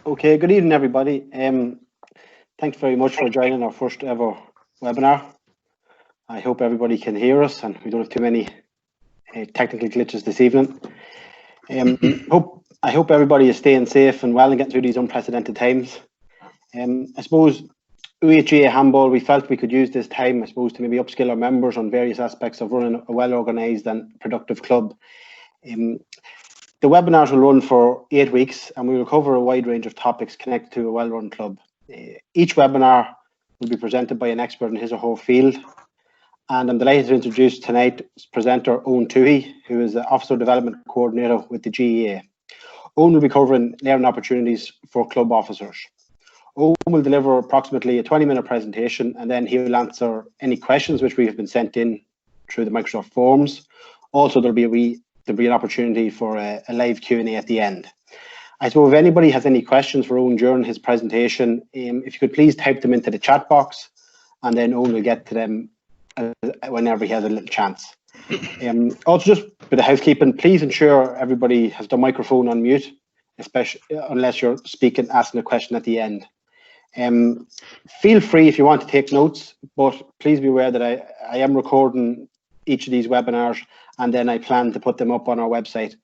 Okay, good evening, everybody. Thanks very much for joining our first ever webinar. I hope everybody can hear us and we don't have too many technical glitches this evening. I hope everybody is staying safe and well and getting through these unprecedented times. I suppose UHA Handball, we felt we could use this time, I suppose, to maybe upskill our members on various aspects of running a well-organised and productive club. The webinars will run for 8 weeks and we will cover a wide range of topics connected to a well-run club. Each webinar will be presented by an expert in his or her field. And I'm delighted to introduce tonight's presenter, Eoghan Tuohey, who is the Officer Development Coordinator with the GEA. Eoghan will be covering learning opportunities for club officers. Eoghan will deliver approximately a 20-minute presentation and then he will answer any questions which we have been sent in through the Microsoft Forms. Also, there'll be an opportunity for a live Q&A at the end. I suppose if anybody has any questions for Eoghan during his presentation, if you could please type them into the chat box and then Eoghan will get to them whenever he has a little chance. Also, just a bit of housekeeping, please ensure everybody has the microphone on mute, especially unless you're asking a question at the end. Feel free if you want to take notes, but please be aware that I am recording each of these webinars and then I plan to put them up on our website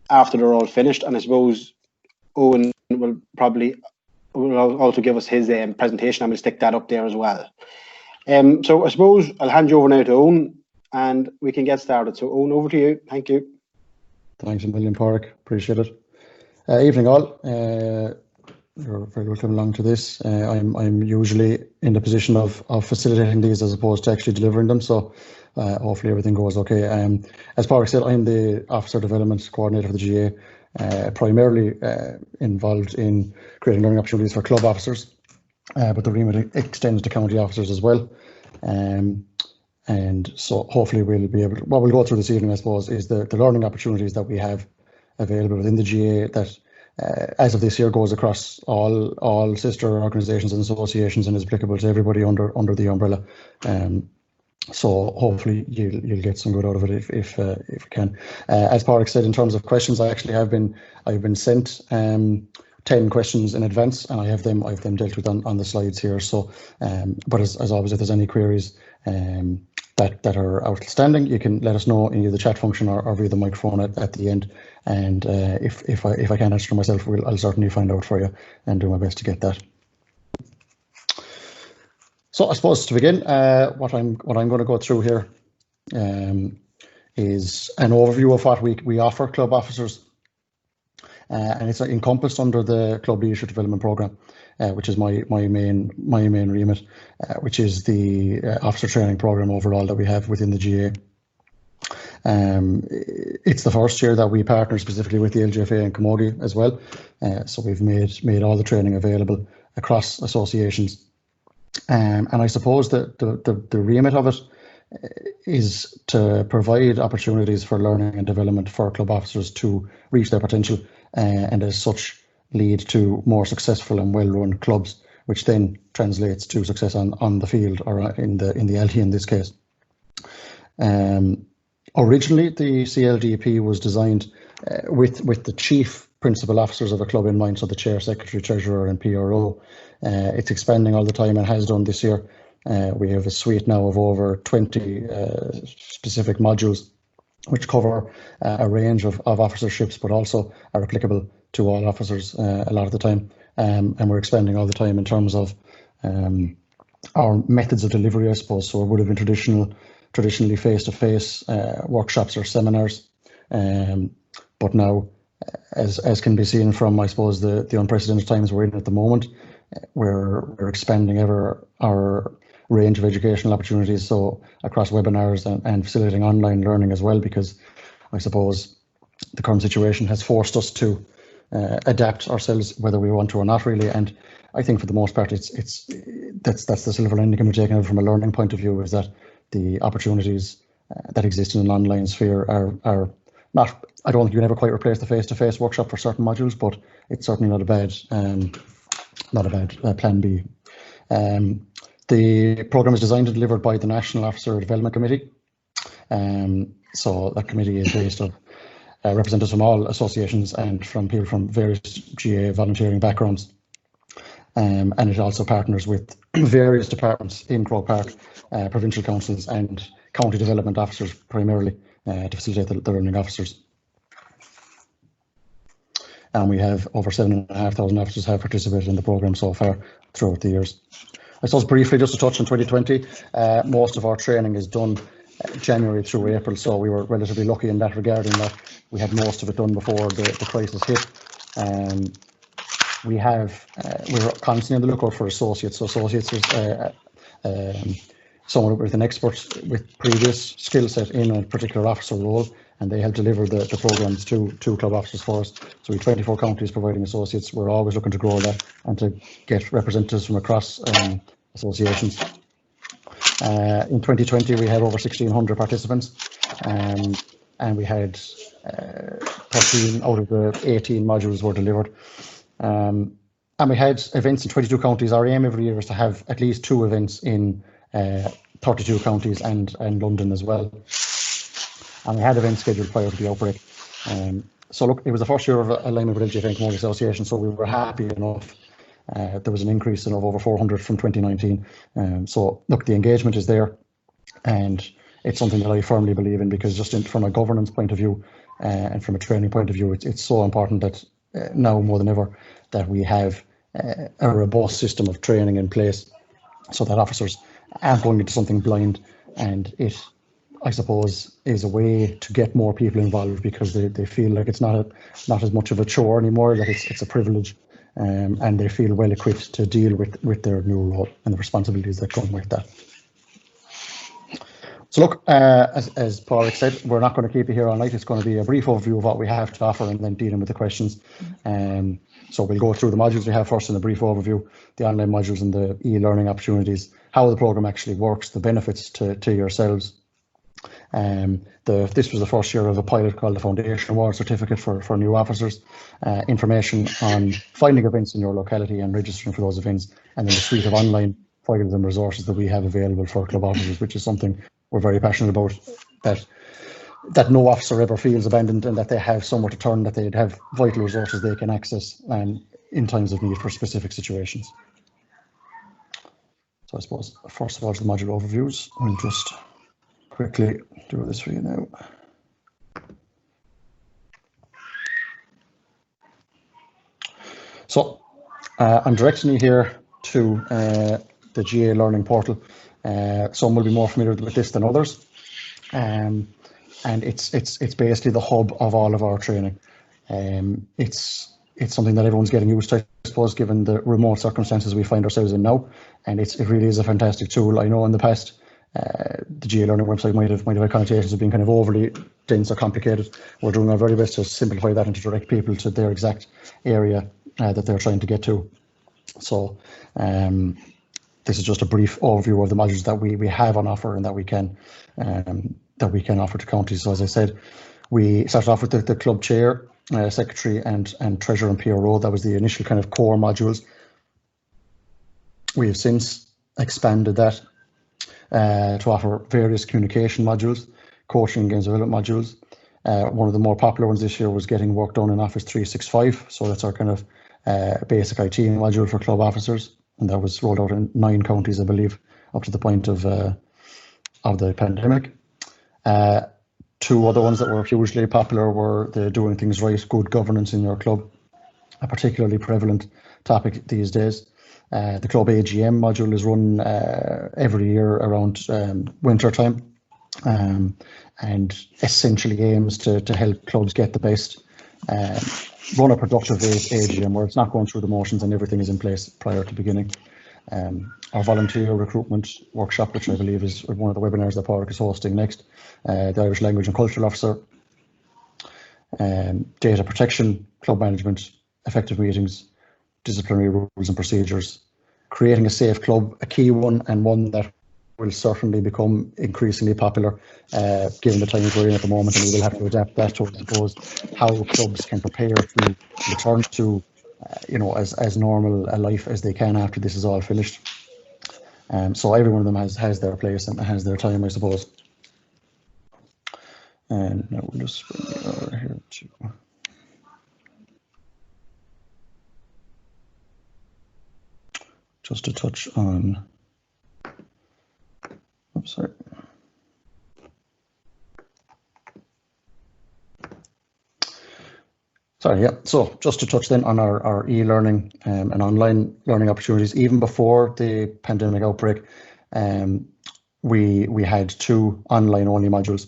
after they're all finished. And I suppose Eoghan will also give us his presentation and we'll stick that up there as well. So I suppose I'll hand you over now to Eoghan and we can get started. So Eoghan, over to you. Thank you. Thanks a million, Park. Appreciate it. Evening all. You're very welcome along to this. I'm usually in the position of facilitating these as opposed to actually delivering them. So hopefully everything goes okay. As Park said, I'm the Officer Development Coordinator for the GA, primarily involved in creating learning opportunities for club officers, but the remit extends to county officers as well. And so hopefully we'll be able to, what we'll go through this evening, I suppose, is the learning opportunities that we have available within the GA that as of this year goes across all sister organisations and associations and is applicable to everybody under the umbrella. So hopefully you'll get some good out of it if you can. As Park said, in terms of questions, I've been sent 10 questions in advance, and I have them dealt with on the slides here. So, but as always, if there's any queries that are outstanding, you can let us know in either the chat function or via the microphone at the end. And if I can't answer myself, I'll certainly find out for you and do my best to get that. So I suppose to begin, what I'm going to go through here is an overview of what we offer club officers, and it's encompassed under the Club Leadership Development Programme, which is my main remit, which is the officer training programme overall that we have within the GA. It's the first year that we partner specifically with the LGFA and Camogie as well, so we've made all the training available across associations. And I suppose that the remit of it is to provide opportunities for learning and development for club officers to reach their potential and as such lead to more successful and well-run clubs, which then translates to success on the field or in the LT in this case. Originally, the CLDP was designed with the chief principal officers of a club in mind, so the chair, secretary, treasurer and PRO. It's expanding all the time and has done this year. We have a suite now of over 20 specific modules which cover a range of officerships, but also are applicable to all officers a lot of the time. And we're expanding all the time in terms of our methods of delivery, I suppose. So it would have been traditionally face-to-face workshops or seminars, but now, as can be seen from, I suppose, the unprecedented times we're in at the moment, we're expanding our range of educational opportunities, so across webinars and facilitating online learning as well, because I suppose the current situation has forced us to adapt ourselves, whether we want to or not, really. And I think for the most part, that's the silver lining we're taking from a learning point of view, is that the opportunities that exist in an online sphere are not. I don't think you can ever quite replace the face-to-face workshop for certain modules, but it's certainly not a bad plan B. The programme is designed and delivered by the National Officer Development Committee. So that committee is based of representatives from all associations and from people from various GA volunteering backgrounds. And it also partners with various departments in Croke Park, provincial councils and county development officers primarily to facilitate the learning officers. And we have over 7,500 officers have participated in the programme so far throughout the years. I suppose briefly, just to touch on 2020, most of our training is done January through April, so we were relatively lucky in that regard, in that we had most of it done before the crisis hit. We were constantly on the lookout for associates. So associates is someone with an expert with previous skill set in a particular officer role, and they help deliver the programmes to club officers for us. So we have 24 counties providing associates. We're always looking to grow that and to get representatives from across associations. In 2020, we had over 1,600 participants, and we had 13 out of the 18 modules were delivered. And we had events in 22 counties. Our aim every year is to have at least 2 events in 32 counties and London as well. And we had events scheduled prior to the outbreak. So look, it was the first year of alignment with LGFA and Community Association, so we were happy enough. There was an increase of over 400 from 2019. So look, the engagement is there, and it's something that I firmly believe in, because just from a governance point of view and from a training point of view, it's so important that now more than ever that we have a robust system of training in place, so that officers aren't going into something blind. And it, I suppose, is a way to get more people involved, because they feel like it's not as much of a chore anymore, that it's a privilege, and they feel well equipped to deal with their new role and the responsibilities that come with that. So look, as Paul said, we're not going to keep you here all night. It's going to be a brief overview of what we have to offer and then dealing with the questions. So we'll go through the modules we have first in a brief overview, the online modules and the e-learning opportunities, how the programme actually works, the benefits to yourselves. This was the first year of a pilot called the Foundation Award Certificate for new officers, information on finding events in your locality and registering for those events, and then the suite of online files and resources that we have available for club officers, which is something we're very passionate about, that no officer ever feels abandoned, and that they have somewhere to turn, that they'd have vital resources they can access in times of need for specific situations. So I suppose first of all, the module overviews. I'll just quickly do this for you now. So I'm directing you here to the GA Learning Portal. Some will be more familiar with this than others, and it's basically the hub of all of our training. It's something that everyone's getting used to, I suppose, given the remote circumstances we find ourselves in now, and it really is a fantastic tool. I know in the past the GA Learning website might have had connotations of being kind of overly dense or complicated. We're doing our very best to simplify that and to direct people to their exact area that they're trying to get to. So this is just a brief overview of the modules that we have on offer and that we can offer to counties. So as I said, we started off with the club chair, secretary and treasurer and PRO. That was the initial kind of core modules. We have since expanded that to offer various communication modules, coaching and games development modules. One of the more popular ones this year was getting work done in Office 365. So that's our kind of basic IT module for club officers, and that was rolled out in 9 counties, I believe, up to the point of the pandemic. 2 other ones that were hugely popular were the Doing Things Right, Good Governance in Your Club, a particularly prevalent topic these days. The club AGM module is run every year around winter time, and essentially aims to help clubs get the best, run a productive AGM where it's not going through the motions and everything is in place prior to beginning. Our volunteer recruitment workshop, which I believe is one of the webinars that Pádraig is hosting next, the Irish Language and Cultural Officer, data protection, club management, effective meetings, disciplinary rules and procedures, creating a safe club, a key one, and one that will certainly become increasingly popular given the times we're in at the moment, and we will have to adapt that to, I suppose, how clubs can prepare to return to as normal a life as they can after this is all finished. So every one of them has their place and has their time, I suppose. And now we'll just bring it over here. just to touch on, oops, sorry. Sorry, yeah. So just to touch then on our e-learning and online learning opportunities, even before the pandemic outbreak, we had 2 online only modules.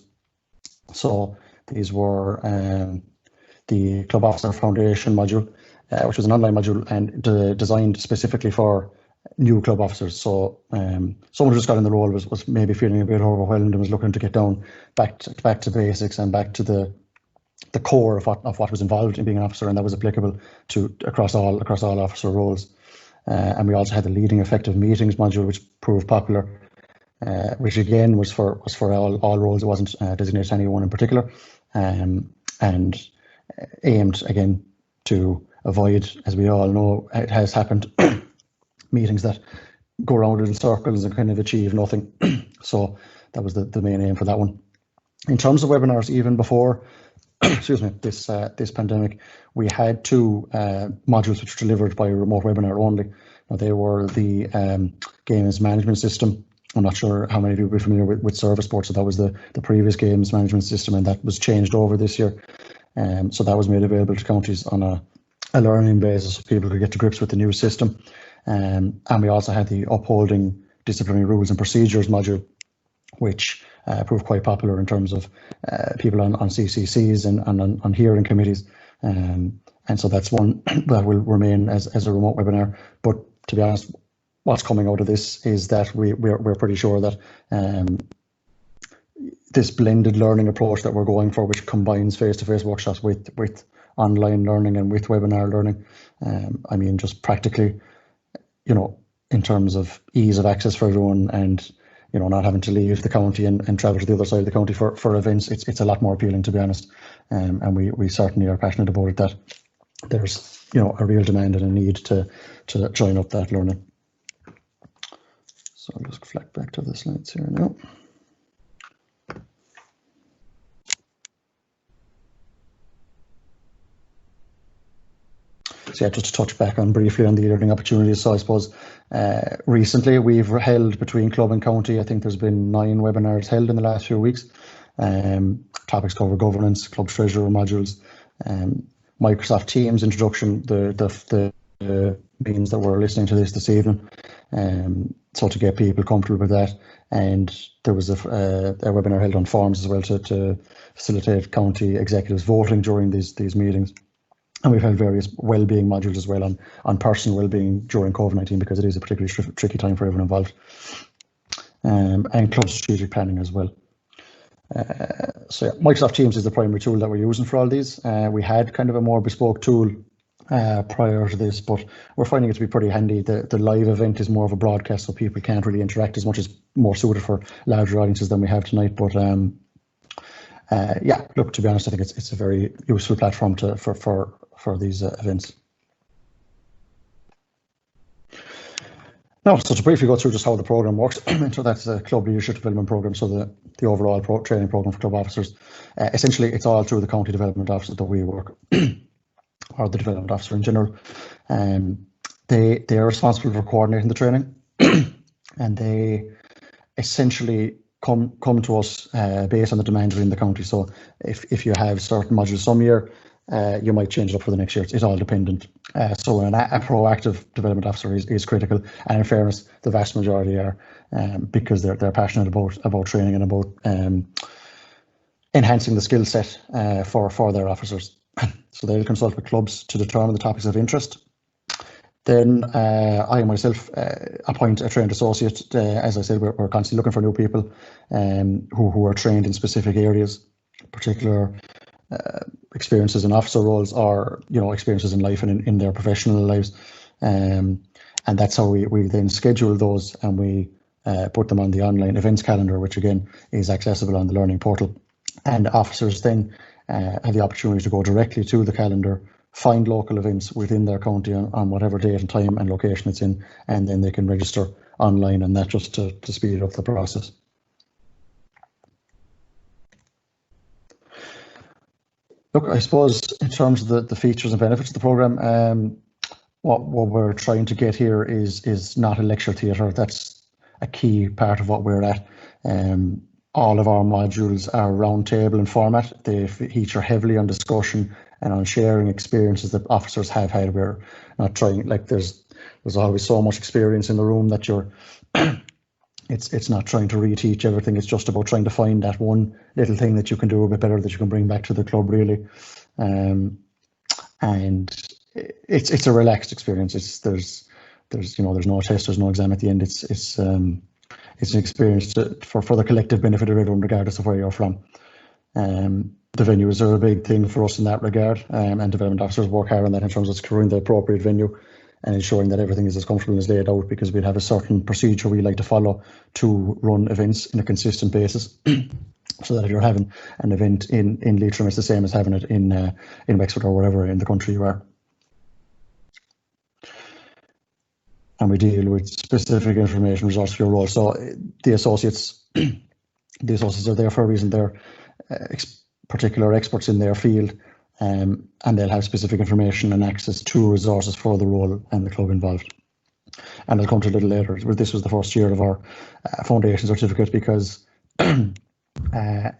So these were the Club Officer Foundation module, which was an online module and designed specifically for new club officers. So someone who just got in the role was maybe feeling a bit overwhelmed and was looking to get down back to basics and back to the core of what was involved in being an officer, and that was applicable to across all officer roles. And we also had the Leading Effective Meetings module, which proved popular, which again was for all roles. It wasn't designated to anyone in particular, and aimed again to avoid, as we all know, it has happened, meetings that go around in circles and kind of achieve nothing. So that was the main aim for that one. In terms of webinars, even before excuse me, this pandemic, we had 2 modules which were delivered by remote webinar only. Now, they were the games management system. I'm not sure how many of you will be familiar with Serviceport, so that was the previous games management system, and that was changed over this year. So that was made available to counties on a learning basis, so people could get to grips with the new system. And we also had the Upholding Disciplinary Rules and Procedures module, which proved quite popular in terms of people on CCCs and on hearing committees. And so that's one that will remain as a remote webinar. But to be honest, what's coming out of this is that we're pretty sure that this blended learning approach that we're going for, which combines face-to-face workshops with online learning and with webinar learning, I mean, just practically, you know, in terms of ease of access for everyone and, you know, not having to leave the county and travel to the other side of the county for events, it's a lot more appealing, to be honest. And we certainly are passionate about it, that there's, you know, a real demand and a need to join up that learning. So I'll just flick back to the slides here now. So yeah, just to touch back on briefly on the learning opportunities. So I suppose recently we've held between club and county, I think there's been 9 webinars held in the last few weeks. Topics cover governance, club treasurer modules, Microsoft Teams introduction, the means that we're listening to this evening. So to get people comfortable with that, and there was a webinar held on forms as well to facilitate county executives voting during these meetings. And we've had various well-being modules as well on personal well-being during COVID-19, because it is a particularly tricky time for everyone involved. And club strategic planning as well. So yeah, Microsoft Teams is the primary tool that we're using for all these. We had kind of a more bespoke tool prior to this, but we're finding it to be pretty handy. The live event is more of a broadcast, so people can't really interact as much, as more suited for larger audiences than we have tonight. But yeah, look, to be honest, I think it's a very useful platform for these events. Now, so to briefly go through just how the program works, so that's the Club Leadership Development Program, so the overall training program for club officers. Essentially, it's all through the county development officer that we work, or the development officer in general. They are responsible for coordinating the training, and they essentially come to us based on the demand within the county. So if you have certain modules some year, you might change it up for the next year. It's all dependent. So a proactive development officer is critical, and in fairness, the vast majority are, because they're passionate about training and about enhancing the skill set for their officers. So they'll consult with clubs to determine the topics of interest. Then I myself appoint a trained associate. As I said, we're constantly looking for new people who are trained in specific areas, particular experiences in officer roles, or experiences in life and in their professional lives, and that's how we then schedule those, and we put them on the online events calendar, which again is accessible on the learning portal. And officers then have the opportunity to go directly to the calendar, find local events within their county on whatever date and time and location it's in, and then they can register online, and that just to speed up the process. Look, I suppose in terms of the features and benefits of the programme, what we're trying to get here is not a lecture theatre. That's a key part of what we're at. All of our modules are round table in format. They feature heavily on discussion and on sharing experiences that officers have had. We're not trying, like there's always so much experience in the room that you're it's not trying to reteach everything. It's just about trying to find that one little thing that you can do a bit better, that you can bring back to the club, really. And it's a relaxed experience. There's no test, there's no exam at the end. It's an experience for the collective benefit of everyone, regardless of where you're from. The venues are a big thing for us in that regard, and development officers work hard on that in terms of securing the appropriate venue and ensuring that everything is as comfortable as laid out, because we'd have a certain procedure we like to follow to run events in a consistent basis. So that if you're having an event in Leitrim, it's the same as having it in Wexford or wherever in the country you are. And we deal with specific information resources for your role. So the associates are there for a reason. They're particular experts in their field, and they'll have specific information and access to resources for the role and the club involved. And I'll come to a little later. This was the first year of our foundation certificate, because I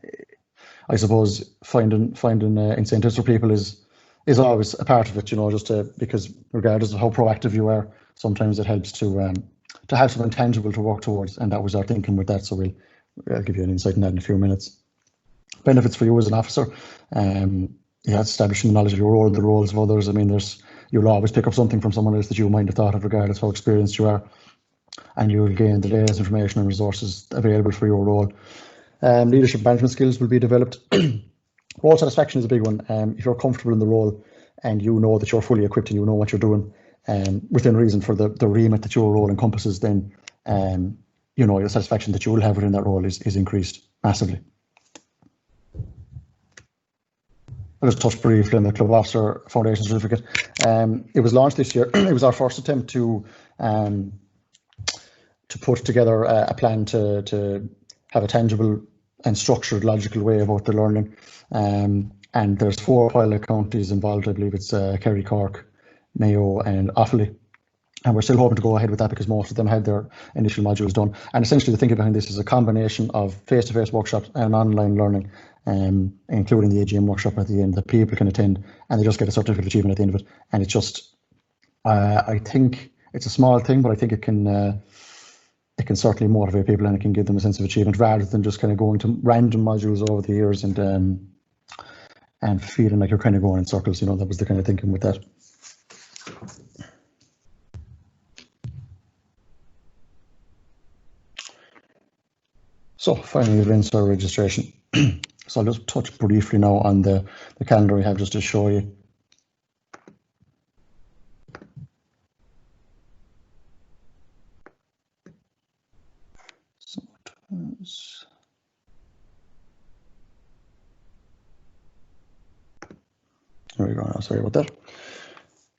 suppose finding incentives for people is always a part of it, because regardless of how proactive you are, sometimes it helps to have something tangible to work towards, and that was our thinking with that. So I'll give you an insight in that in a few minutes. Benefits for you as an officer, establishing knowledge of your role, the roles of others. I mean, you'll always pick up something from someone else that you might have thought of, regardless of how experienced you are, and you will gain the latest information and resources available for your role. Leadership management skills will be developed. Role satisfaction is a big one. If you're comfortable in the role and you know that you're fully equipped and you know what you're doing, within reason for the remit that your role encompasses, then your satisfaction that you will have within that role is increased massively. I'll just touch briefly on the Club Officer Foundation Certificate. It was launched this year. It was our first attempt to put together a plan to have a tangible and structured, logical way about the learning. And there's 4 pilot counties involved. I believe it's Kerry, Cork, Mayo and Offaly. And we're still hoping to go ahead with that, because most of them had their initial modules done. And essentially the thinking behind this is a combination of face-to-face workshops and online learning, including the AGM workshop at the end that people can attend, and they just get a certificate of achievement at the end of it. And it's just, I think it's a small thing, but I think it can certainly motivate people, and it can give them a sense of achievement, rather than just kind of going to random modules over the years and feeling like you're kind of going in circles. That was the kind of thinking with that. So finally, events or registration. So I'll just touch briefly now on the calendar we have, just to show you. So there we go. Now, sorry about that.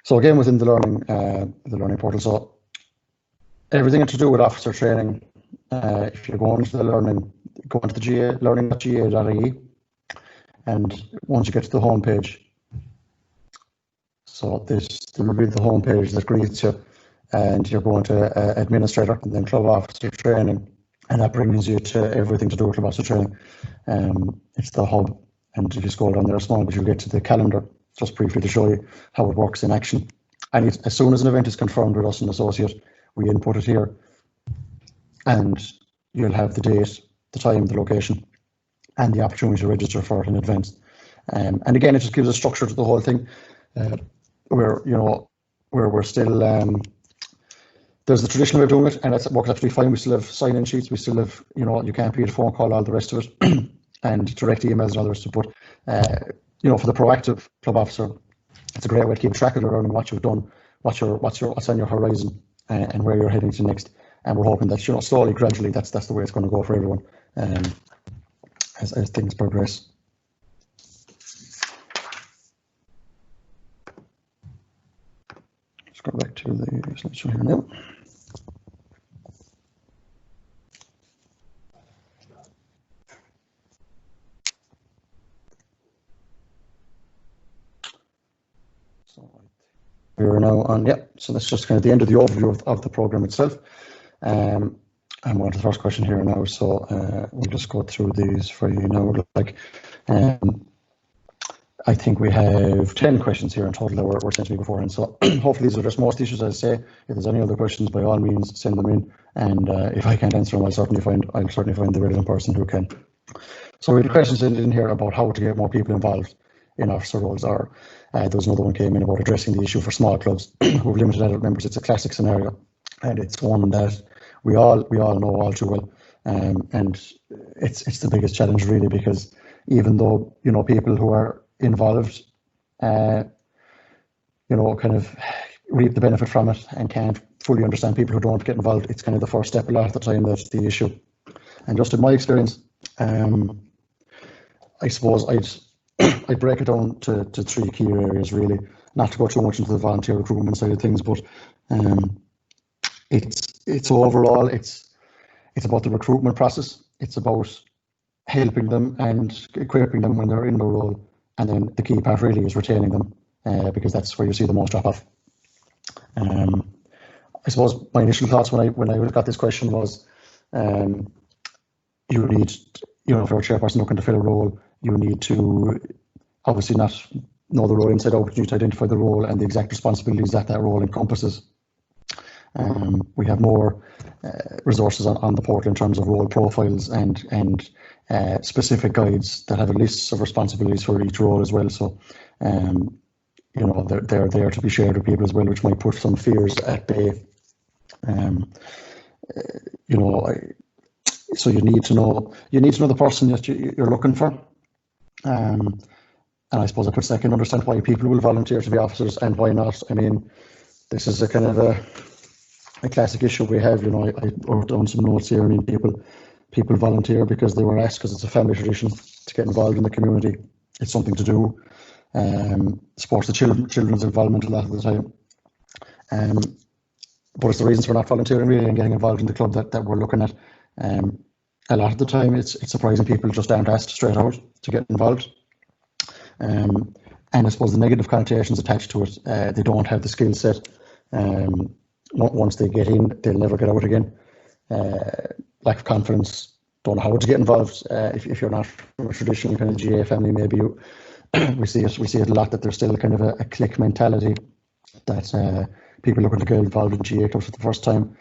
So again, within the learning portal, so everything to do with officer training. If you're going to the learning, go into the GA, learning.ga.ie, and once you get to the home page, so there will be the home page that greets you, and you're going to administrator and then club officer training, and that brings you to everything to do with club officer training. It's the hub, and if you scroll down there small, but you'll get to the calendar, just briefly to show you how it works in action. And as soon as an event is confirmed with us, an associate, we input it here, and you'll have the date, the time, the location, and the opportunity to register for it in advance. And again, it just gives a structure to the whole thing. Where we're still, there's the traditional way of doing it, and that works absolutely fine. We still have sign-in sheets. We still have, you can't beat a phone call, all the rest of it, and direct emails and all the rest of it. But for the proactive club officer, it's a great way to keep track of learning, what you've done, what's on your horizon, and where you're heading to next. And we're hoping that slowly, gradually, that's the way it's going to go for everyone, as things progress. Let's go back to the slideshow here now. So we're now on, yeah, so that's just kind of the end of the overview of the program itself. I'm on to the first question here now, so we'll just go through these for you now. Like, I think we have 10 questions here in total that were sent to me beforehand, so hopefully these address most issues. As I say, if there's any other questions, by all means send them in, and if I can't answer them, I'll certainly find the relevant person who can. So we have questions in here about how to get more people involved in officer roles, or there was another one came in about addressing the issue for small clubs who have limited adult members. It's a classic scenario, and it's one that we all know all too well, and it's the biggest challenge really, because even though people who are involved kind of reap the benefit from it and can't fully understand people who don't get involved, it's kind of the first step a lot of the time that's the issue. And just in my experience, I suppose I'd break it down to three key areas really, not to go too much into the volunteer recruitment side of things, but it's overall it's about the recruitment process. It's about helping them and equipping them when they're in the role, and then the key part really is retaining them, because that's where you see the most drop off. I suppose my initial thoughts when I got this question was, you need, if you're a chairperson looking to fill a role, you need to obviously not know the role inside out, but you need to identify the role and the exact responsibilities that role encompasses. We have more resources on the portal in terms of role profiles and specific guides that have a list of responsibilities for each role as well. So, they're there to be shared with people as well, which might put some fears at bay. So you need to know the person that you're looking for. And I suppose I put second, understand why people will volunteer to be officers and why not. I mean, this is a kind of a classic issue we have. I wrote down some notes here. I mean, people volunteer because they were asked, because it's a family tradition to get involved in the community. It's something to do. Supports the children's involvement a lot of the time. But it's the reasons for not volunteering really and getting involved in the club that we're looking at. A lot of the time it's surprising people just aren't asked straight out to get involved. And I suppose the negative connotations attached to it, they don't have the skill set. Once they get in, they'll never get out again. Lack of confidence, don't know how to get involved. If you're not from a traditional kind of GA family, maybe we see it a lot, that there's still kind of a clique mentality, that people looking to get involved in GA clubs for the first time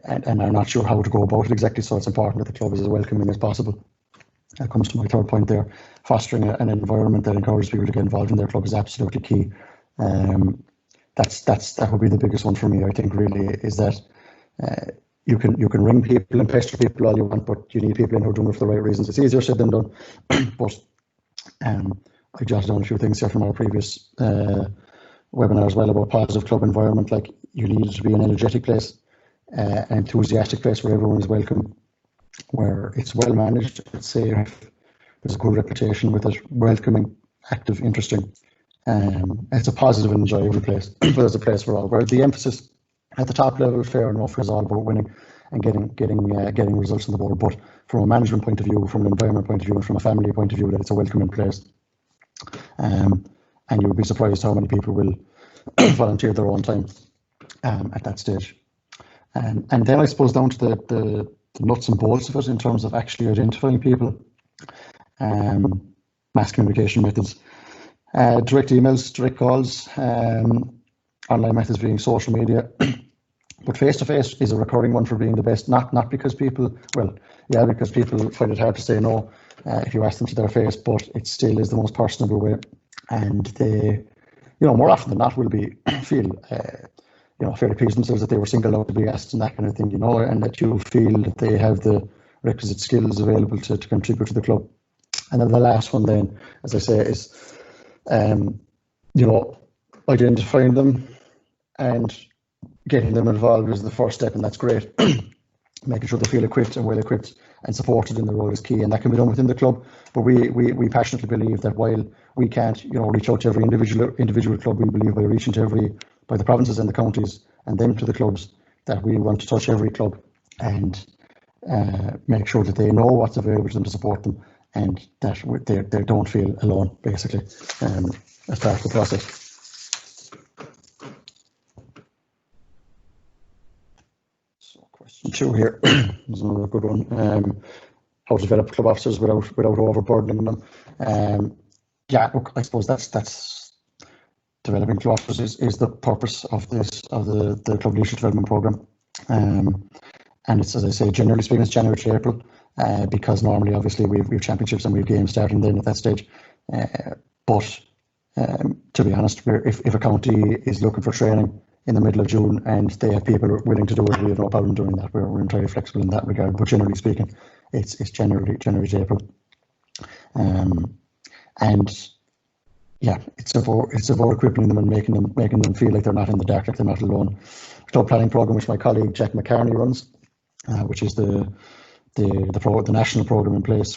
and are not sure how to go about it exactly. So it's important that the club is as welcoming as possible. That comes to my third point there. Fostering an environment that encourages people to get involved in their club is absolutely key. That would be the biggest one for me, I think, really, is that you can ring people and pester people all you want, but you need people in who are doing it for the right reasons. It's easier said than done. But I jotted down a few things here from our previous webinar as well about positive club environment. Like, you need it to be an energetic place, an enthusiastic place where everyone is welcome, where it's well managed, it's safe, there's a good reputation with it, welcoming, active, interesting. It's a positive and enjoyable place, but there's a place for all. Where the emphasis at the top level, fair enough, is all about winning and getting results on the board. But from a management point of view, from an environment point of view, and from a family point of view, that it's a welcoming place. And you would be surprised how many people will volunteer their own time at that stage. And then I suppose down to the nuts and bolts of it in terms of actually identifying people. Mass communication methods, direct emails, direct calls, online methods being social media. But face-to-face is a recurring one for being the best, not because people, because people find it hard to say no if you ask them to their face, but it still is the most personable way. And they, more often than not, will feel fairly pleased themselves that they were singled out to be asked and that kind of thing, and that you feel that they have the requisite skills available to contribute to the club. And then the last one then, as I say, is, identifying them and getting them involved is the first step, and that's great. Making sure they feel equipped and well equipped and supported in the role is key, and that can be done within the club. But we passionately believe that while we can't, reach out to every individual club, we believe by reaching to by the provinces and the counties and then to the clubs, that we want to touch every club and make sure that they know what's available to them to support them, and that they don't feel alone, basically, as part of the process. 2 here. There's another good one. How to develop club officers without overburdening them. Yeah, look, I suppose that's developing club officers is the purpose of the club leadership development program. And it's, as I say, generally speaking, it's January to April, because normally, obviously, we've championships and we've games starting then at that stage. But to be honest, if a county is looking for training in the middle of June and they have people willing to do it, we have no problem doing that. We're entirely flexible in that regard. But generally speaking, it's January to April. And yeah, it's about equipping them and making them feel like they're not in the dark, like they're not alone. Club planning program, which my colleague Jack McCarney runs, which is the national program in place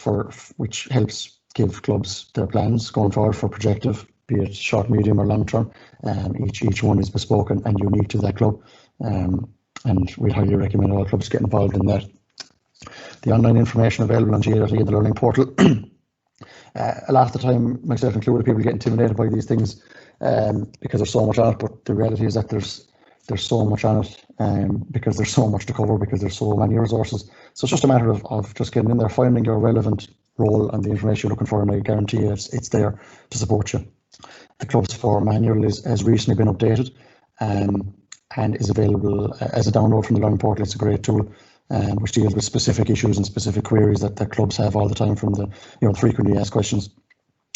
which helps give clubs their plans going forward for projective, be it short, medium, or long term. Each one is bespoke and unique to that club, and we'd highly recommend all clubs get involved in that. The online information available on GAE, the learning portal. A lot of the time, myself included, people get intimidated by these things because there's so much on it, but the reality is that there's so much on it because there's so much to cover, because there's so many resources. So it's just a matter of just getting in there, finding your relevant role and the information you're looking for, and I guarantee you it's there to support you. The Clubs for manual has recently been updated and is available as a download from the learning portal. It's a great tool which deals with specific issues and specific queries that clubs have all the time from the frequently asked questions,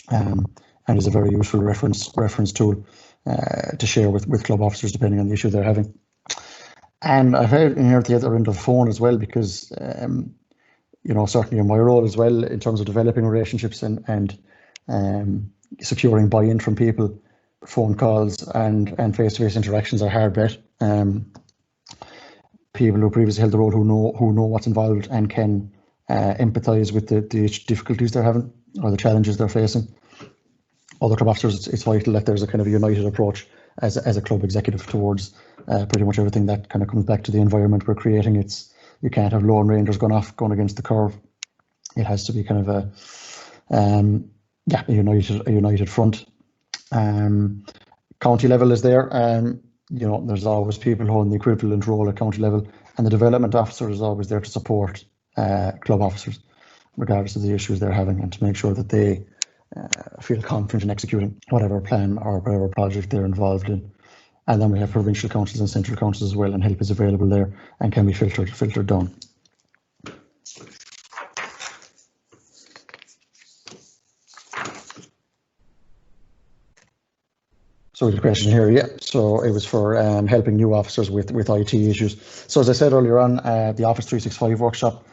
and is a very useful reference tool to share with club officers depending on the issue they're having. And I've had in here at the other end of the phone as well, because certainly in my role as well, in terms of developing relationships and securing buy-in from people, phone calls and face-to-face interactions are hard bet. People who previously held the role who know what's involved and can empathise with the difficulties they're having or the challenges they're facing. Other club officers, it's vital that there's a kind of a united approach as a club executive towards pretty much everything. That kind of comes back to the environment we're creating. You can't have lone rangers going against the curve. It has to be kind of a united front. County level is there. There's always people holding the equivalent role at county level, and the development officer is always there to support club officers, regardless of the issues they're having, and to make sure that they feel confident in executing whatever plan or whatever project they're involved in. And then we have provincial councils and central councils as well, and help is available there and can be filtered down. So the question here, yeah. So it was for helping new officers with IT issues. So as I said earlier on, the Office 365 workshop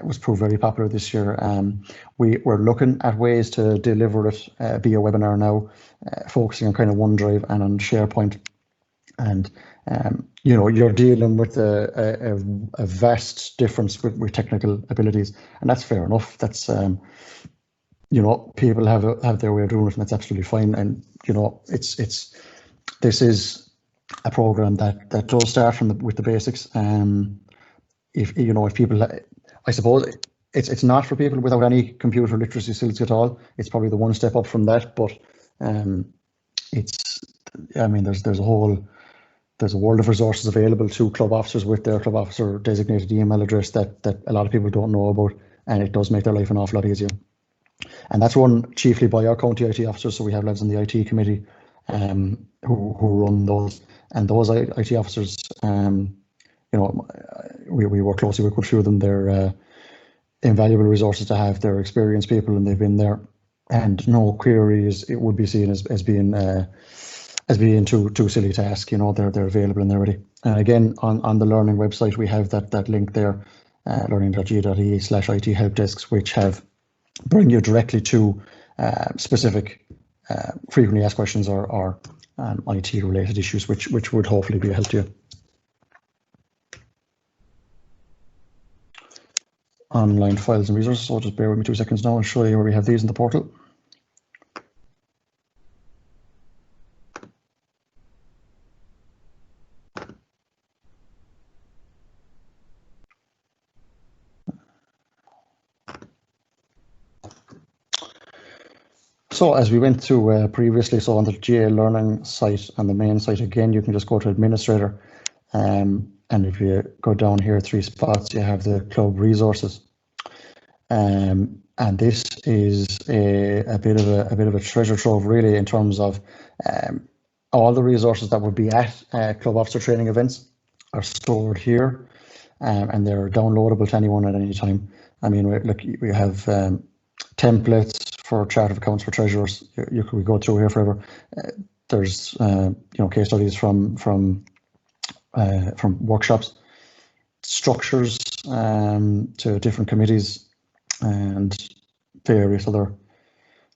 was proved very popular this year. We're looking at ways to deliver it via webinar now, focusing on kind of OneDrive and on SharePoint. And you're dealing with a vast difference with technical abilities, and that's fair enough. That's people have their way of doing it, and that's absolutely fine. And this is a program that does start with the basics. If people, I suppose it's not for people without any computer literacy skills at all. It's probably the one step up from that, but there's a world of resources available to club officers with their club officer designated email address that a lot of people don't know about, and it does make their life an awful lot easier. And that's run chiefly by our county IT officers. So we have lads on the IT committee who run those, and those IT officers, we work closely with a few of them. They're invaluable resources to have. They're experienced people, and they've been there. And no queries it would be seen as being too silly to ask. They're available and they're ready. And again, on the learning website, we have that link there, learning.ge.ie/IT help desks, which bring you directly to specific frequently asked questions or IT related issues, which would hopefully be a help to you. Online files and resources. So just bear with me 2 seconds now. I'll show you where we have these in the portal. So as we went through previously, so on the GA Learning site, on the main site, again, you can just go to Administrator, and and if you go down here 3 spots, you have the club resources. And this is a bit of a treasure trove, really, in terms of all the resources that would be at club officer training events are stored here, and they're downloadable to anyone at any time. I mean, we have templates for chart of accounts for treasurers. We go through here forever. There's case studies from workshops, structures to different committees, and various other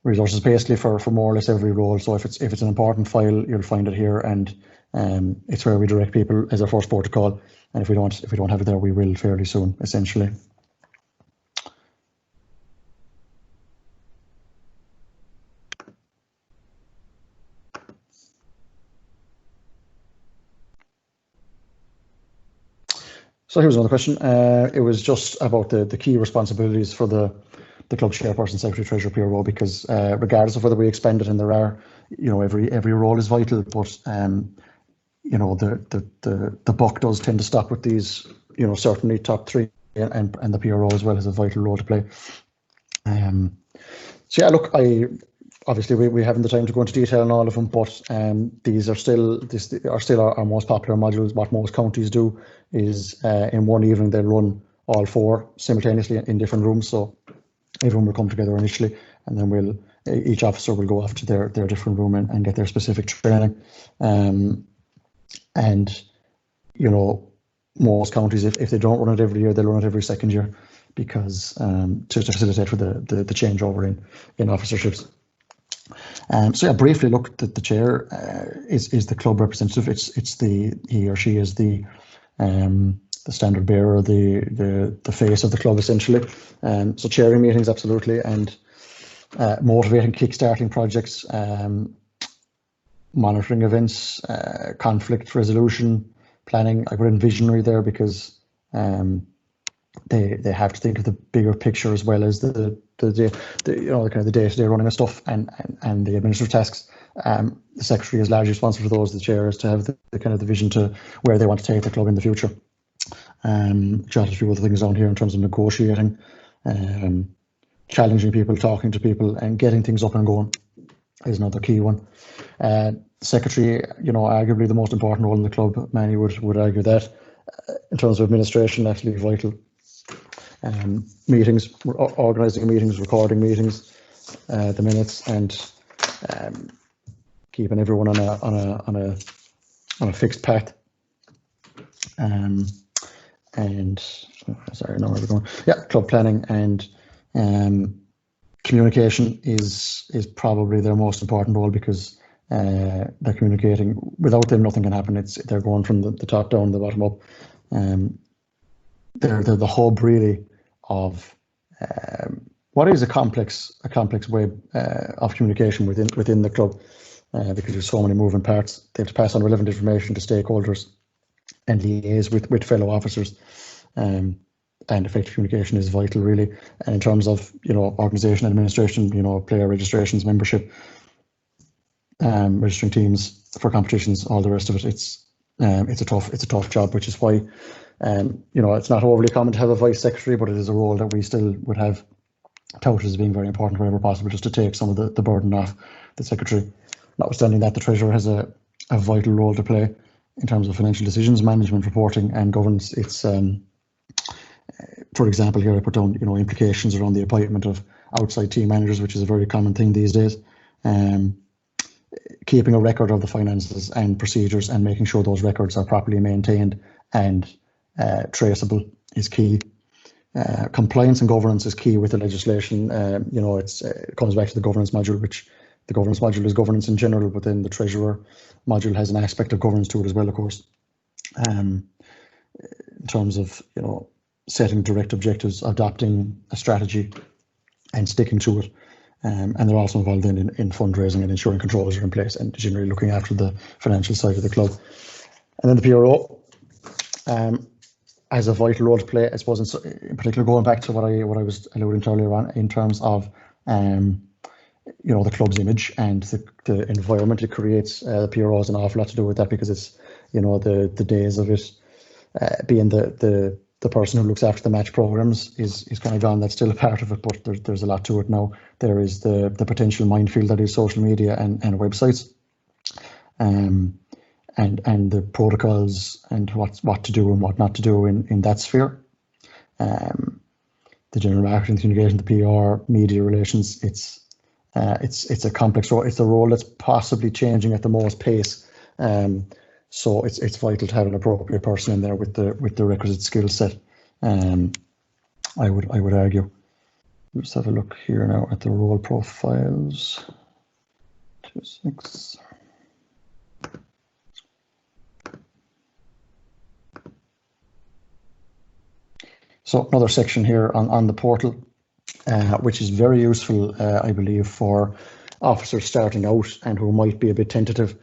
resources, basically for more or less every role. So if it's an important file, you'll find it here, and it's where we direct people as our first port of call. And if we don't have it there, we will fairly soon, essentially. So here's another question. It was just about the key responsibilities for the club chairperson, secretary, treasurer, PRO, because regardless of whether we expand it, and there are, every role is vital, but the buck does tend to stop with these, certainly top 3, and the PRO as well has a vital role to play. So yeah, look, obviously we haven't the time to go into detail on all of them, but these are still our most popular modules. What most counties do is in one evening they'll run all 4 simultaneously in different rooms. So everyone will come together initially, and then each officer will go off to their different room and get their specific training. And most counties, if they don't run it every year, they'll run it every second year, because to facilitate for the changeover in officerships. So yeah, briefly, look, the chair is the club representative. He or she is the standard bearer, the face of the club, essentially. So chairing meetings, absolutely, and motivating, kickstarting projects, monitoring events, conflict resolution, planning. I put in visionary there because they have to think of the bigger picture, as well as the kind of the day-to-day running of stuff and the administrative tasks. The secretary is largely responsible for those. The chair is to have the kind of the vision to where they want to take the club in the future. Jotted a few other things down here in terms of negotiating, challenging people, talking to people, and getting things up and going is another key one. Secretary, arguably the most important role in the club. Many would argue that. In terms of administration, absolutely vital. Meetings, organising meetings, recording meetings, the minutes, and keeping everyone on a fixed path. And sorry, no, where we're going. Yeah, club planning and communication is probably their most important role, because they're communicating. Without them, nothing can happen. They're going from the top down, the bottom up. They're the hub, really, of what is a complex web of communication within the club, because there's so many moving parts. They have to pass on relevant information to stakeholders and liaise with fellow officers, and effective communication is vital, really. And in terms of organisation, administration, player registrations, membership, registering teams for competitions, all the rest of it, it's a tough job, which is why it's not overly common to have a vice secretary, but it is a role that we still would have touted as being very important wherever possible, just to take some of the burden off the secretary. Notwithstanding that, the treasurer has a vital role to play in terms of financial decisions, management, reporting, and governance. It's for example, here I put down implications around the appointment of outside team managers, which is a very common thing these days. Keeping a record of the finances and procedures, and making sure those records are properly maintained and traceable is key. Compliance and governance is key with the legislation. It comes back to the governance module, which the governance module is governance in general, but then the treasurer module has an aspect of governance to it as well, of course. In terms of setting direct objectives, adopting a strategy, and sticking to it. And they're also involved in fundraising and ensuring controls are in place, and generally looking after the financial side of the club. And then the PRO has a vital role to play, I suppose, in particular, going back to what I was alluding to earlier on, in terms of the club's image and the environment it creates. The PRO has an awful lot to do with that, because it's the days of it being the person who looks after the match programs is kind of gone. That's still a part of it, but there's a lot to it now. There is the potential minefield that is social media and websites, and the protocols and what to do and what not to do in that sphere. The general marketing, communication, the PR, media relations. It's a complex role. It's a role that's possibly changing at the most pace. So it's vital to have an appropriate person in there with the requisite skill set. I would argue. Let's have a look here now at the role profiles. 2.6. So another section here on the portal, which is very useful, I believe, for officers starting out and who might be a bit tentative,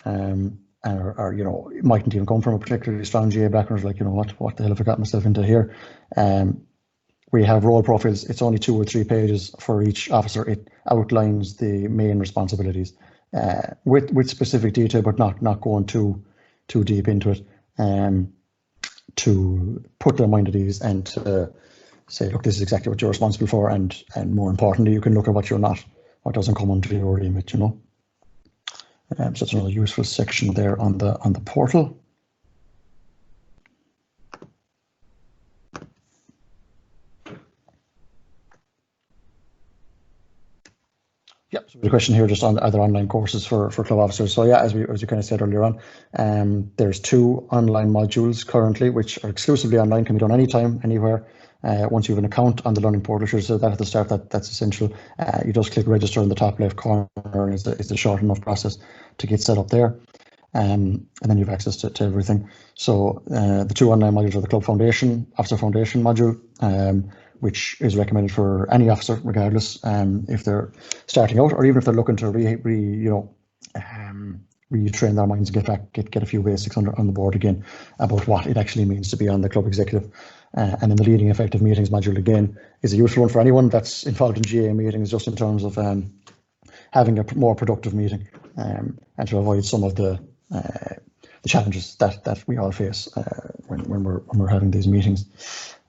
or you know, mightn't even come from a particularly strong GA background, like, you know, what the hell have I got myself into here? We have role profiles. It's only 2 or 3 pages for each officer. It outlines the main responsibilities with specific detail, but not going too deep into it. To put their mind at ease and to say, look, this is exactly what you're responsible for, and more importantly, you can look at what you're not, what doesn't come under your remit, you know. So that's another useful section there on the portal. Yeah, so the question here just on other online courses for club officers. So yeah, as you kind of said earlier on, there's 2 online modules currently, which are exclusively online, can be done anytime, anywhere. Once you have an account on the learning portal, so that at the start, that's essential. You just click register in the top left corner, and it's a short enough process to get set up there. And then you have access to everything. So the 2 online modules are the Club Foundation, Officer Foundation module, which is recommended for any officer, regardless, if they're starting out or even if they're looking to retrain their minds and get a few basics on the board again about what it actually means to be on the club executive. And then the Leading Effective Meetings module, again, is a useful one for anyone that's involved in GA meetings, just in terms of having a more productive meeting, and to avoid some of the challenges that we all face when we're having these meetings.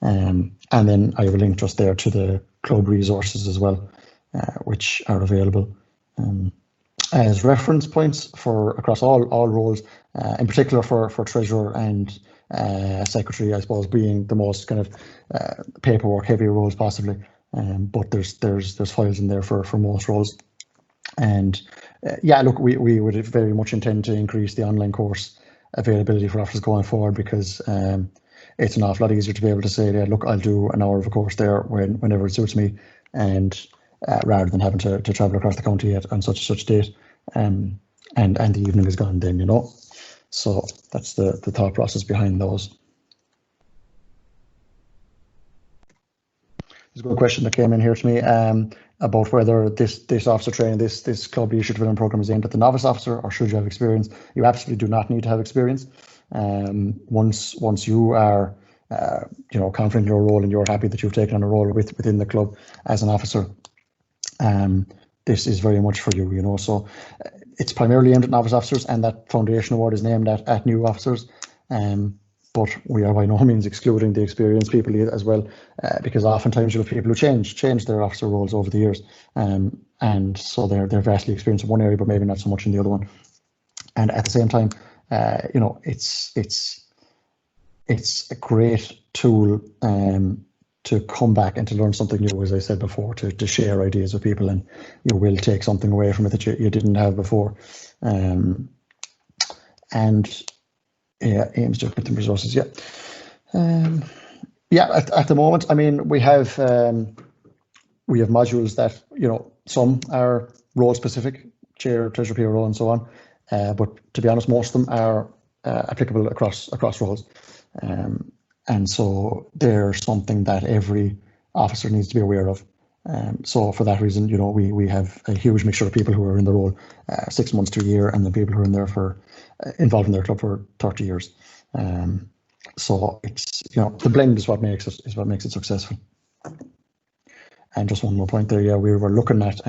And then I have a link just there to the club resources as well, which are available as reference points for across all roles, in particular for treasurer and secretary, I suppose, being the most kind of paperwork heavy roles possibly. But there's files in there for most roles. And yeah, look, we would very much intend to increase the online course availability for officers going forward, because it's an awful lot easier to be able to say, yeah, look, I'll do an hour of a course there whenever it suits me, and rather than having to travel across the county on such and such date, and the evening is gone then, you know. So that's the thought process behind those. There's a good question that came in here to me about whether this officer training, this club leadership development program is aimed at the novice officer, or should you have experience? You absolutely do not need to have experience. Once you are confident in your role and you're happy that you've taken on a role within the club as an officer, this is very much for you, you know. So it's primarily aimed at novice officers, and that foundation award is named at new officers. But we are by no means excluding the experienced people as well, because oftentimes you have people who change their officer roles over the years, and so they're vastly experienced in one area, but maybe not so much in the other one. And at the same time, it's a great tool to come back and to learn something new, as I said before, to share ideas with people, and you will take something away from it that you didn't have before. And yeah, aims to equip them resources. Yeah, At the moment, I mean, we have modules that, you know, some are role specific, chair, treasurer, PRO, and so on. But to be honest, most of them are applicable across roles. And so they're something that every officer needs to be aware of. So for that reason, you know, we have a huge mixture of people who are in the role 6 months to a year, and the people who are in there for involved in their club for 30 years. So it's, you know, the blend is what makes it successful. And just one more point there, yeah, we were looking at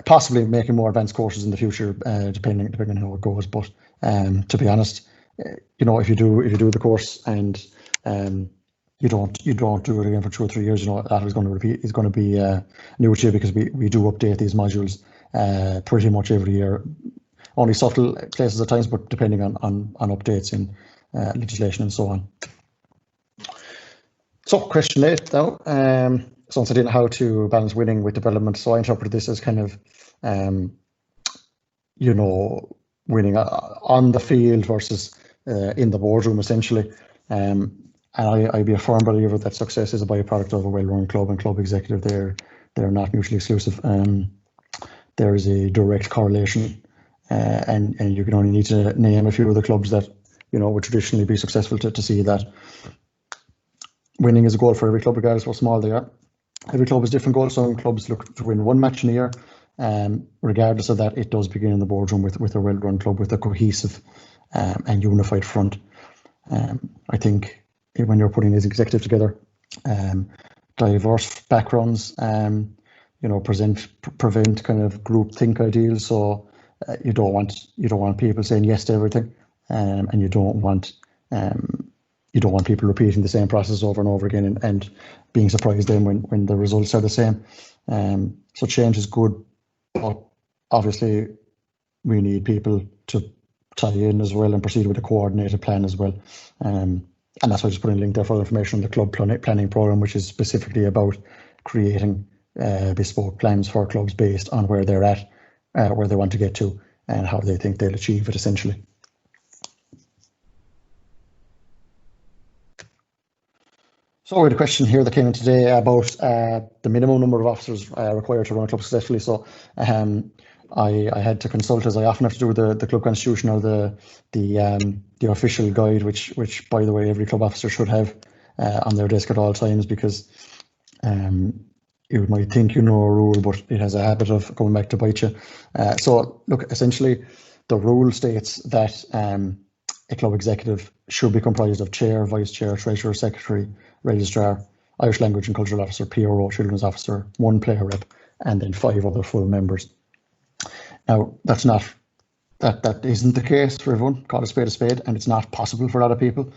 possibly making more advanced courses in the future, depending on how it goes. But to be honest, if you do the course and you don't do it again for 2 or 3 years, that is going to repeat. Is going to be new to you, because we do update these modules pretty much every year. Only subtle places at times, but depending on updates in legislation and so on. So question 8 now. Someone said in how to balance winning with development. So I interpret this as kind of winning on the field versus in the boardroom, essentially. And I'd be a firm believer that success is a byproduct of a well-run club and club executive. They're not mutually exclusive. There is a direct correlation, and you can only need to name a few of the clubs that would traditionally be successful to see that winning is a goal for every club, regardless of how small they are. Every club has different goals. Some clubs look to win one match in a year. Regardless of that, it does begin in the boardroom with a well-run club, with a cohesive and unified front. I think when you're putting these executives together, diverse backgrounds, prevent kind of group think ideals. So you don't want people saying yes to everything, and you don't want people repeating the same process over and over again and being surprised then when the results are the same. So change is good, but obviously we need people to tie in as well and proceed with a coordinated plan as well. And that's why I just put in a link there for information on the club planning program, which is specifically about creating bespoke plans for clubs based on where they're at, where they want to get to, and how they think they'll achieve it, essentially. So we had a question here that came in today about the minimum number of officers required to run a club successfully. So I had to consult, as I often have to do, with the club constitution or the official guide, which by the way every club officer should have on their desk at all times, because you might think you know a rule, but it has a habit of coming back to bite you. So look, essentially the rule states that a club executive should be comprised of chair, vice chair, treasurer, secretary, registrar, Irish language and cultural officer, PRO, children's officer, 1 player rep, and then 5 other full members. Now, that isn't the case for everyone. Call a spade, and it's not possible for a lot of people.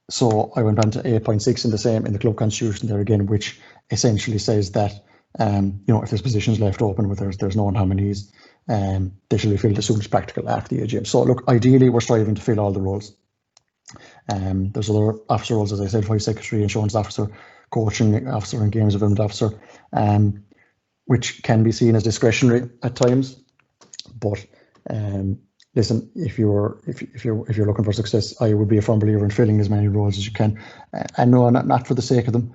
So I went on to 8.6 in the club constitution there again, which essentially says that if there's positions left open where there's no nominees, they should be filled as soon as practical after the AGM. So look, ideally we're striving to fill all the roles. There's other officer roles, as I said, vice secretary, insurance officer, coaching officer, and games development officer, which can be seen as discretionary at times. But listen, if you're looking for success, I would be a firm believer in filling as many roles as you can. And no, not for the sake of them,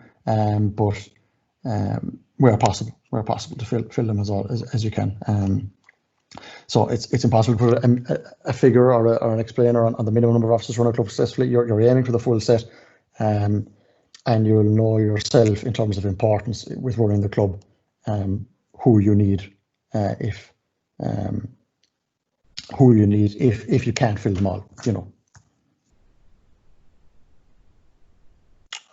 but where possible to fill them as you can. So it's impossible to put a figure or an explainer on the minimum number of officers run a club successfully. You're aiming for the full set, and you'll know yourself in terms of importance with running the club, who you need if you can't fill them all.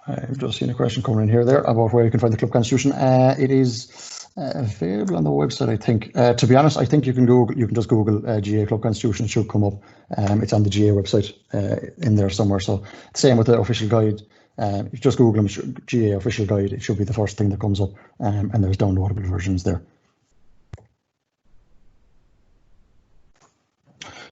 I've just seen a question coming in here about where you can find the club constitution. It is available on the website, I think. To be honest, I think you can just Google GA Club Constitution. It should come up. It's on the GA website in there somewhere. So same with the official guide. If you just Google them, GA official guide, it should be the first thing that comes up, and there's downloadable versions there.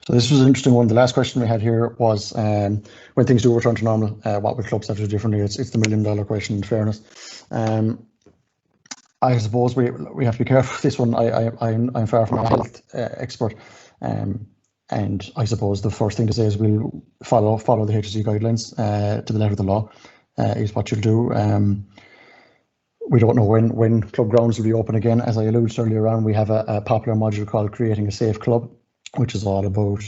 So this was an interesting one. The last question we had here was, when things do return to normal, what will clubs have to do differently? It's the $1 million question, in fairness. I suppose we have to be careful with this one. I'm far from a health expert, and I suppose the first thing to say is we'll follow the HSE guidelines to the letter of the law, is what you'll do. We don't know when club grounds will be open again. As I alluded to earlier on, we have a popular module called Creating a Safe Club, which is all about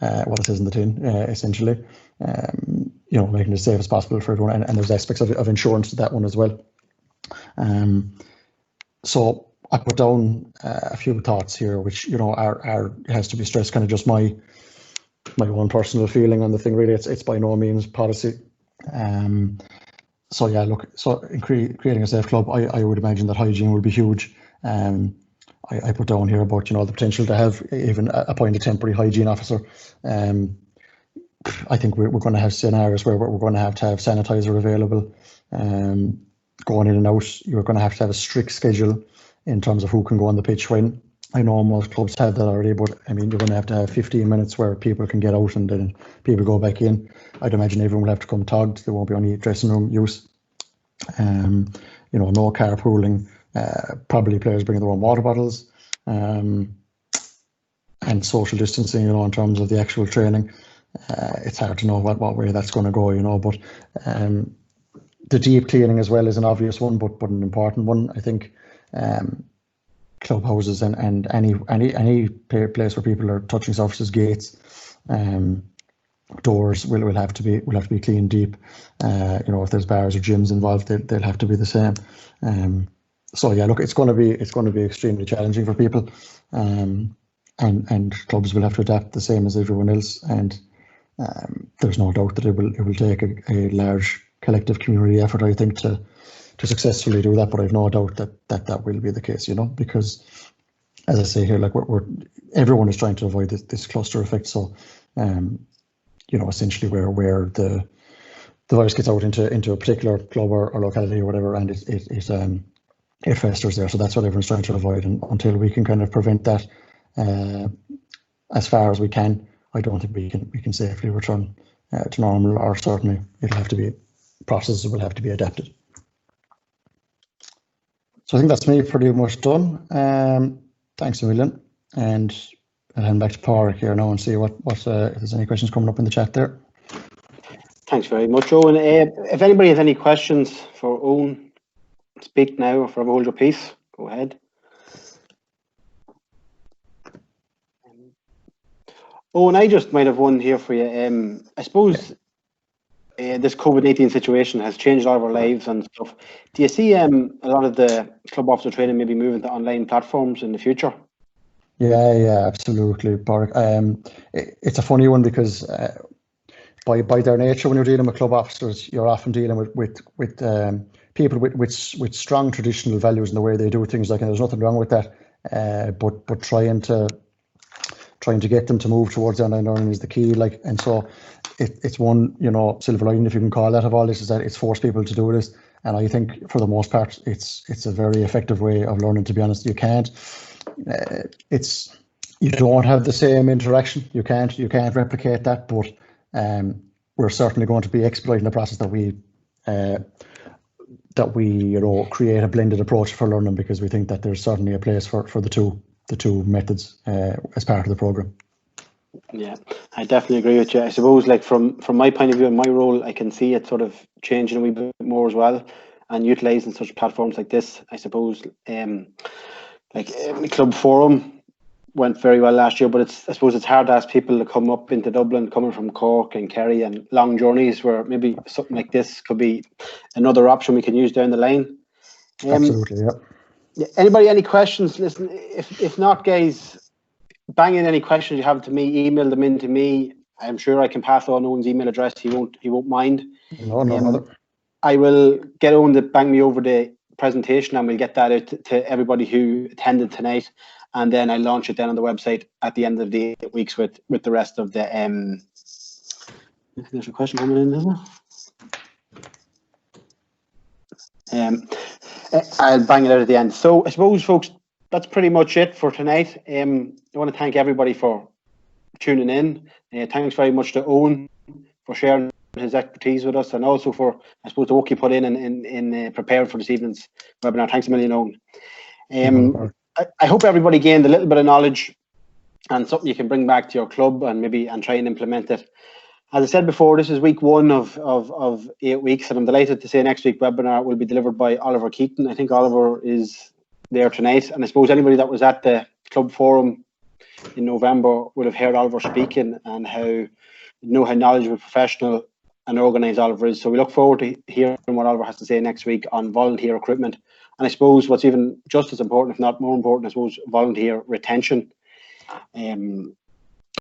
what it says in the tin, essentially, making it as safe as possible for everyone. And there's aspects of insurance to that one as well. So I put down a few thoughts here, which has to be stressed. Kind of just my own personal feeling on the thing. Really, it's by no means policy. So yeah, look. So in creating a safe club, I would imagine that hygiene will be huge. I put down here about the potential to have even appoint a temporary hygiene officer. I think we're going to have scenarios where we're going to have sanitizer available. Going in and out, you're going to have a strict schedule in terms of who can go on the pitch when. I know most clubs have that already, but I mean, you're going to have 15 minutes where people can get out and then people go back in. I'd imagine everyone will have to come togged. There won't be any dressing room use. No carpooling. Probably players bringing their own water bottles. And social distancing, in terms of the actual training. It's hard to know what way that's going to go, but the deep cleaning as well is an obvious one, but an important one. I think clubhouses and any place where people are touching surfaces, gates, doors will have to be cleaned deep. If there's bars or gyms involved, they'll have to be the same. So yeah, look, it's going to be extremely challenging for people, and clubs will have to adapt the same as everyone else. And there's no doubt that it will take a large collective community effort, I think, to successfully do that. But I've no doubt that will be the case, because, as I say here, like everyone is trying to avoid this cluster effect. So, essentially where the virus gets out into a particular club or locality or whatever, and it festers there. So that's what everyone's trying to avoid. And until we can kind of prevent that as far as we can, I don't think we can safely return to normal, or certainly processes will have to be adapted. So I think that's me pretty much done. Thanks a million, and I'll hand back to Pádraig here now and see what if there's any questions coming up in the chat there. Thanks very much, Eoghan. If anybody has any questions for Eoghan, speak now, or forever hold your peace. Go ahead. Eoghan, I just might have one here for you. I suppose this COVID-19 situation has changed all of our lives and stuff. Do you see a lot of the club officer training maybe moving to online platforms in the future? Yeah, absolutely, Pádraig. It's a funny one because by their nature, when you're dealing with club officers, you're often dealing with people with strong traditional values in the way they do things. Like, and there's nothing wrong with that, but trying to get them to move towards online learning is the key. Like, and so it's one, silver lining, if you can call that, of all this, is that it's forced people to do this. And I think for the most part, it's a very effective way of learning. To be honest, you can't. You don't have the same interaction. You can't replicate that. But we're certainly going to be exploiting the process that we create a blended approach for learning, because we think that there's certainly a place for the two methods as part of the program. Yeah, I definitely agree with you. I suppose, like, from my point of view and my role, I can see it sort of changing a wee bit more as well, and utilising such platforms like this. I suppose, Club Forum went very well last year, but I suppose it's hard to ask people to come up into Dublin, coming from Cork and Kerry, and long journeys, where maybe something like this could be another option we can use down the line. Absolutely, yeah. Anybody, any questions? Listen, if not, guys, bang in any questions you have to me, email them in to me. I'm sure I can pass on Eoghan's email address. He won't mind. No bother. I will get Eoghan to bang me over the presentation, and we'll get that out to everybody who attended tonight, and then I launch it then on the website at the end of the 8 weeks with the rest of the there's a question coming in, isn't there? I'll bang it out at the end. So I suppose, folks, that's pretty much it for tonight. I want to thank everybody for tuning in. Thanks very much to Eoghan for sharing his expertise with us, and also for, I suppose, the work you put in preparing for this evening's webinar. Thanks a million, Eoghan. I hope everybody gained a little bit of knowledge and something you can bring back to your club and try and implement it. As I said before, this is week 1 of 8 weeks, and I'm delighted to say next week's webinar will be delivered by Oliver Keaton. I think Oliver is there tonight, and I suppose anybody that was at the Club Forum in November would have heard Oliver speaking, and how knowledgeable, professional and organised Oliver is. So we look forward to hearing what Oliver has to say next week on volunteer recruitment, and I suppose what's even just as important, if not more important, I suppose, volunteer retention.